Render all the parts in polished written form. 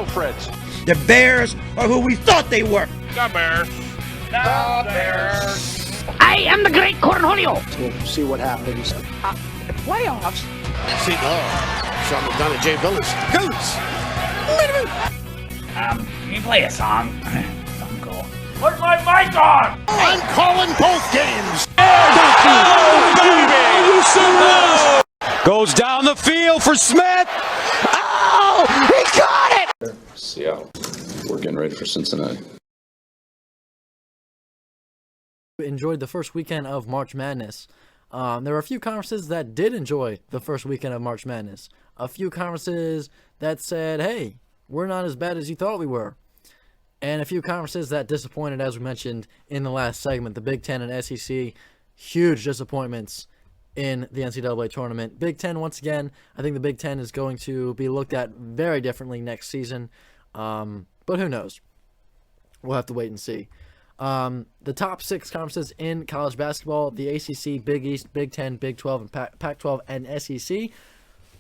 go, Fritz. The Bears are who we thought they were. The Bears. The Bears. I am the great Cornholio. We'll see what happens. Playoffs? See, Sean McDonough, Jay Billis. Goats! Can you play a song? Something cool. Put my mic on! I'm calling both games. Oh, baby! Are you serious? Goes down the field for Smith. Oh, he got it! Seattle. We're getting ready for Cincinnati. Enjoyed the first weekend of March Madness. There were a few conferences that did enjoy the first weekend of March Madness. A few conferences that said, hey, we're not as bad as you thought we were. And a few conferences that disappointed, as we mentioned in the last segment. The Big Ten and SEC, huge disappointments in the NCAA tournament. Big Ten, once again, I think the Big Ten is going to be looked at very differently next season. But who knows? We'll have to wait and see. The top 6 conferences in college basketball, the ACC, Big East, Big Ten, Big 12, and Pac-12, and SEC,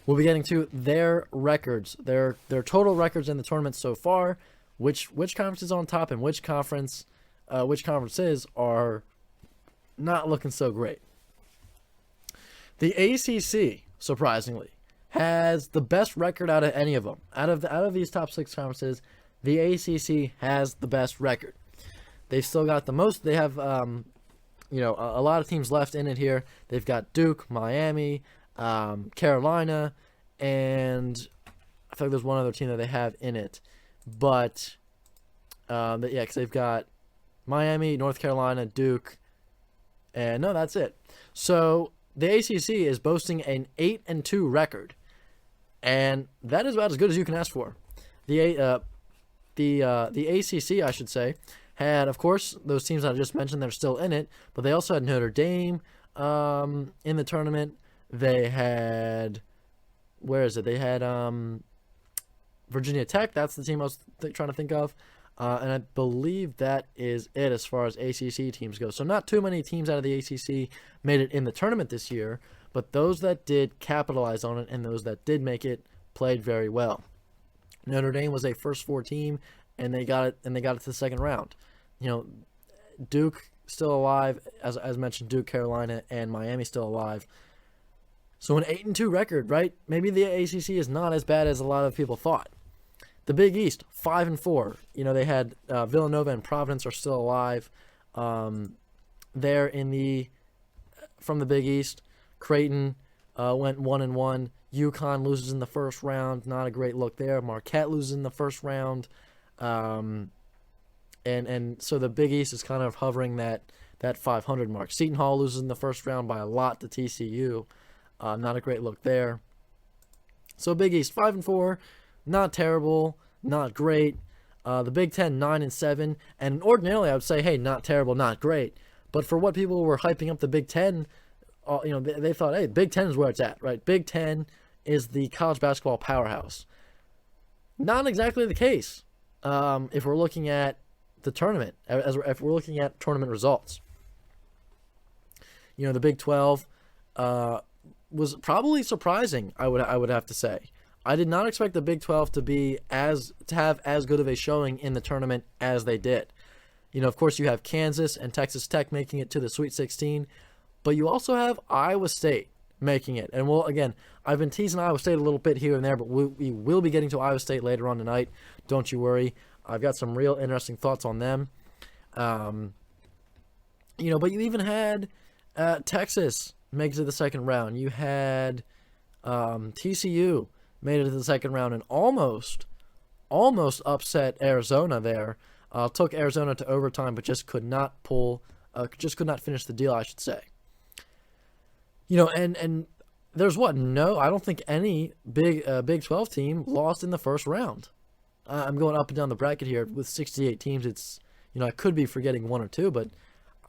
we'll be getting to their records, their total records in the tournament so far, which conference is on top and which conferences are not looking so great. The ACC, surprisingly, has the best record out of any of them. Out of these top 6 conferences, the ACC has the best record. They've still got the most. They have, a lot of teams left in it here. They've got Duke, Miami, Carolina, and I think there's one other team that they have in it. But because they've got Miami, North Carolina, Duke, and no, that's it. So the ACC is boasting an 8-2 record, and that is about as good as you can ask for. The ACC, I should say, had, of course, those teams that I just mentioned that are still in it, but they also had Notre Dame in the tournament. They had, They had Virginia Tech. That's the team I was trying to think of. And I believe that is it as far as ACC teams go. So not too many teams out of the ACC made it in the tournament this year, but those that did capitalize on it, and those that did make it played very well. Notre Dame was a first 4 team, and they got it to the second round. Duke still alive, as mentioned, Duke, Carolina, and Miami still alive. So an 8-2 record, right? Maybe the ACC is not as bad as a lot of people thought. The Big East, 5-4. They had Villanova and Providence are still alive. There from the Big East, Creighton went 1-1. UConn loses in the first round, not a great look there. Marquette loses in the first round. And so the Big East is kind of hovering that 500 mark. Seton Hall loses in the first round by a lot to TCU. Not a great look there. So Big East 5-4, not terrible, not great. The Big Ten 9-7, and ordinarily I would say, hey, not terrible, not great. But for what people were hyping up the Big Ten, they thought, hey, Big Ten is where it's at, right? Big Ten is the college basketball powerhouse. Not exactly the case. If we're looking at the tournament, if we're looking at tournament results. The Big 12 was probably surprising, I would have to say. I did not expect the Big 12 to have as good of a showing in the tournament as they did. Of course, you have Kansas and Texas Tech making it to the Sweet 16, but you also have Iowa State making it. And I've been teasing Iowa State a little bit here and there, but we will be getting to Iowa State later on tonight. Don't you worry. I've got some real interesting thoughts on them. But you even had Texas make it to the second round. You had TCU made it to the second round and almost upset Arizona there. Took Arizona to overtime, but just could not finish the deal, I should say. And there's I don't think any Big 12 team lost in the first round. I'm going up and down the bracket here with 68 teams. It's, I could be forgetting one or two, but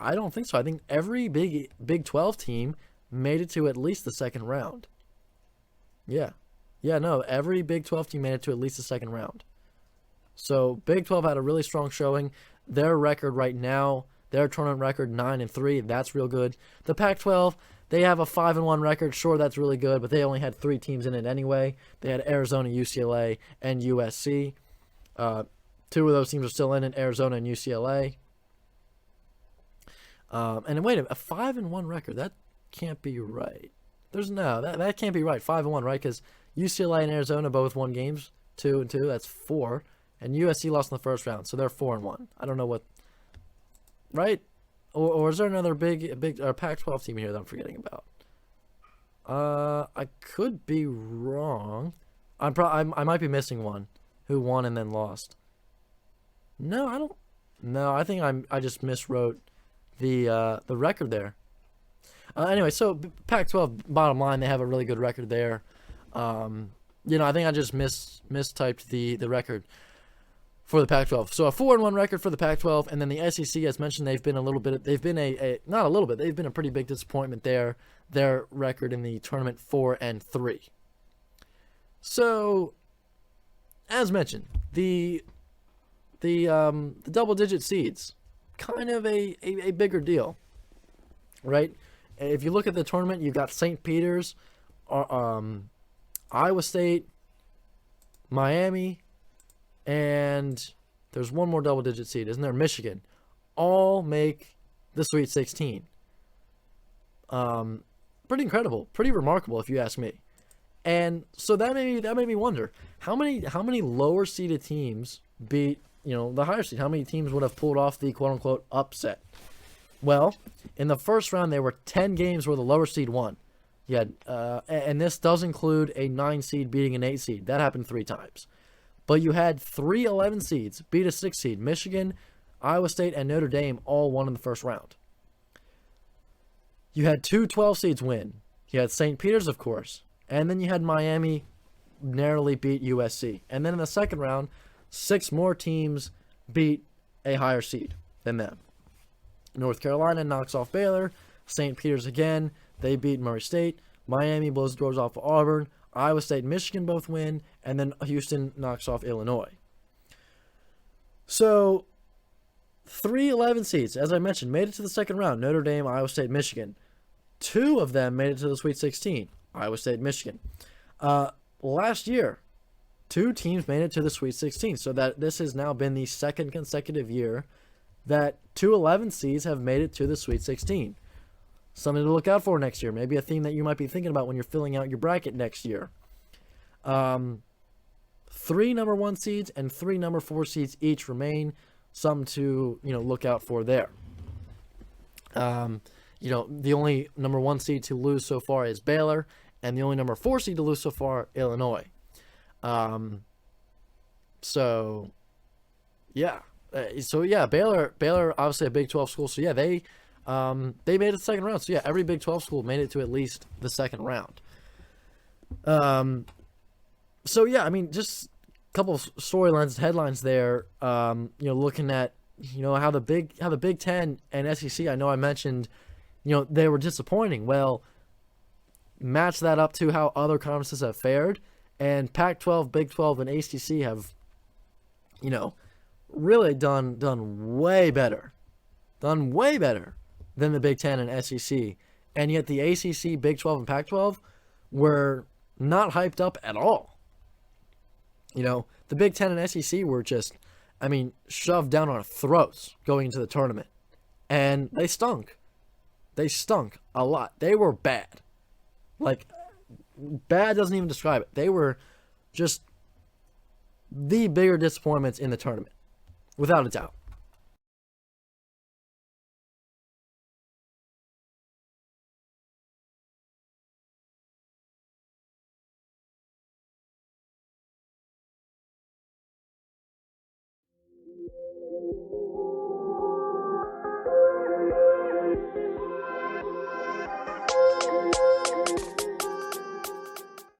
I don't think so. I think every Big 12 team made it to at least the second round. Every Big 12 team made it to at least the second round. So Big 12 had a really strong showing. Their record right now, their tournament record 9-3, that's real good. The Pac-12, they have a 5-1 record. Sure, that's really good, but they only had 3 teams in it anyway. They had Arizona, UCLA, and USC. Two of those teams are still in it, Arizona and UCLA. And wait a 5-1 record. That can't be right. That can't be right. 5-1, right? Because UCLA and Arizona both won games, 2-2. That's 4, and USC lost in the first round, so they're 4-1. I don't know what, right? Or is there another big Pac-12 team here that I'm forgetting about? I could be wrong. I might be missing one who won and then lost. No, I don't. No, I think I just miswrote the record there. Anyway, so Pac-12, bottom line, they have a really good record there. I think I just mistyped the record for the Pac-12. So a 4-1 record for the Pac-12, and then the SEC, as mentioned, they've been a pretty big disappointment there. Their record in the tournament 4-3. So, as mentioned, the double-digit seeds, kind of a bigger deal, right? If you look at the tournament, you've got St. Peter's, Iowa State, Miami, and there's one more double-digit seed, isn't there? Michigan. All make the Sweet 16. Pretty incredible, pretty remarkable, if you ask me. And so that made me wonder how many lower seeded teams beat the higher seed. How many teams would have pulled off the quote unquote upset? Well, in the first round, there were 10 games where the lower seed won. You had, and this does include a 9 seed beating an 8 seed. That happened 3 times. But you had 3 11 seeds beat a 6 seed. Michigan, Iowa State, and Notre Dame all won in the first round. You had 2 12 seeds win. You had St. Peter's, of course. And then you had Miami narrowly beat USC. And then in the second round, 6 more teams beat a higher seed than them. North Carolina knocks off Baylor. St. Peter's again, they beat Murray State. Miami blows the doors off of Auburn. Iowa State and Michigan both win. And then Houston knocks off Illinois. So, 3 11 seeds, as I mentioned, made it to the second round. Notre Dame, Iowa State, Michigan. 2 of them made it to the Sweet 16. Iowa State, Michigan. Last year, 2 teams made it to the Sweet 16. So that this has now been the second consecutive year that 2 11 seeds have made it to the Sweet 16. Something to look out for next year. Maybe a theme that you might be thinking about when you're filling out your bracket next year. 3 number 1 seeds and 3 number 4 seeds each remain. Something to look out for there. The only number 1 seed to lose so far is Baylor, and the only number 4 seed to lose so far, Illinois. So Baylor obviously a Big 12 school. So yeah, they made it the second round. So yeah, every Big 12 school made it to at least the second round. So yeah, I mean, just a couple of storylines, headlines there. Looking at how the Big 10 and SEC. I know I mentioned they were disappointing. Well, match that up to how other conferences have fared, and Pac-12, Big 12, and ACC have really done way better than the Big 10 and SEC. And yet the ACC, Big 12, and Pac-12 were not hyped up at all. The Big 10 and SEC were just, shoved down our throats going into the tournament. And they stunk. They stunk a lot. They were bad. Like, bad doesn't even describe it. They were just the bigger disappointments in the tournament, without a doubt.